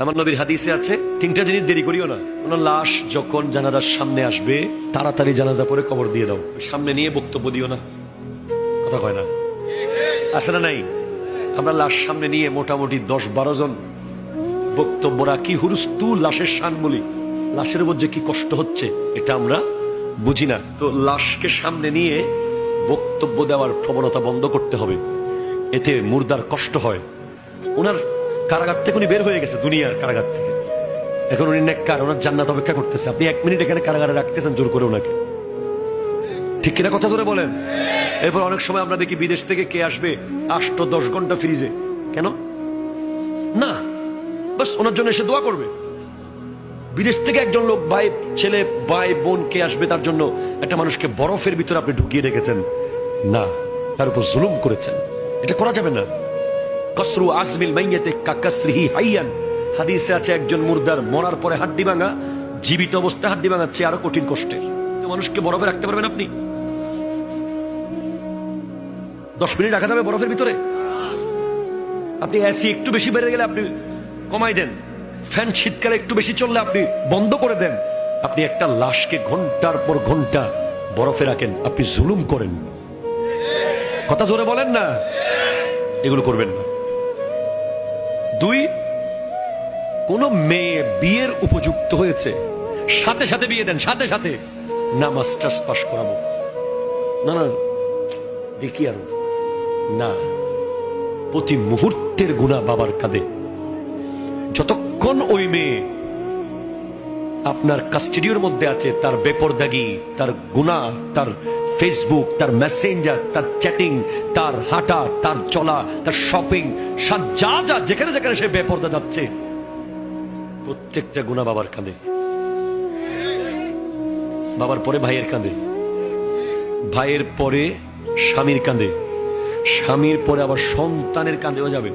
আমার নবীর হাদিসে আছে তিনটা জিনিস দেরি করিও না। কোন লাশ যখন জানাজার সামনে আসবে তাড়াতাড়ি জানাজা পরে কবর দিয়ে দাও, সামনে নিয়ে বক্তব্য দিও না। কথা কয় না, আছে না নাই? আমরা লাশ সামনে নিয়ে মোটামুটি 10-12 জন বক্তব্য রাখি, হুরুস্তু লাশের শান বলি। লাশের উপর যে কি কষ্ট হচ্ছে এটা আমরা বুঝি না। তো লাশকে সামনে নিয়ে বক্তব্য দেওয়ার প্রবণতা বন্ধ করতে হবে, এতে মুর্দার কষ্ট হয়। ওনার কারাগার থেকে উনি বের হয়ে গেছে, দুনিয়ার কারাগার থেকে। এখন উনি নেককার, ওনার জান্নাত অপেক্ষা করতেছে। আপনি 1 মিনিট এখানে কারাগারে রাখতেছেন জোর করে ওনাকে, ঠিক কিনা? কথা জোরে বলেন। এরপর অনেক সময় আমরা দেখি বিদেশ থেকে কে আসবে 8-10 ঘন্টা ফ্রিজে, কেন না? বাস ওনার জন্য এসে দোয়া করবে। বিদেশ থেকে একজন লোক, ভাই ছেলে ভাই বোন কে আসবে, তার জন্য একটা মানুষকে বরফের ভিতরে আপনি ঢুকিয়ে রেখেছেন, না, তার উপর জুলুম করেছেন। এটা করা যাবে না। কসরু আজমিল মাইয়াতে কাকাসরিহি হাইয়ান, হাদিসে আছে একজন মুর্দার মরার পরে হাড্ডি ভাঙা জীবিত অবস্থায় হাড্ডি ভাঙার চেয়ে আরো কঠিন কষ্টের। তো মানুষকে বরফে রাখতে পারবেন আপনি? 10 মিনিট রাখা যাবে বরফের ভিতরে? আপনি এসি একটু বেশি বেড়ে গেলে আপনি কমাই দেন, ফ্যান শীতকালে একটু বেশি চললে আপনি বন্ধ করে দেন। আপনি একটা লাশকে ঘন্টার পর ঘন্টা বরফে রাখেন, আপনি জুলুম করেন। কথা জোরে বলেন না, এগুলো করবেন না। 2, কোন মেয়ে বিয়ের উপযুক্ত হয়েছে সাথে সাথে বিয়ে দেন, সাথে সাথে। না মাস্টার্স পাস করাবো, না না দেখি আরো না। প্রতি মুহূর্তের গুনাহ বাবার কাঁধে। যতক্ষণ ওই মেয়ে আপনার কাস্টডির মধ্যে আছে, তার বেপরদাগি, তার গুনাহ, তার ফেসবুক, তার মেসেঞ্জার, তার চ্যাটিং, তার হাঁটা, তার চলা, তার শপিং, যা যা যেখানে যেখানে সে বেপরদা যাচ্ছে, প্রত্যেকটা গুনাহ বাবার কাঁধে। বাবার পরে ভাইয়ের কাঁধে, ভাইয়ের পরে স্বামীর কাঁধে, স্বামীর পরে আবার সন্তানের কাঁধেও যাবে।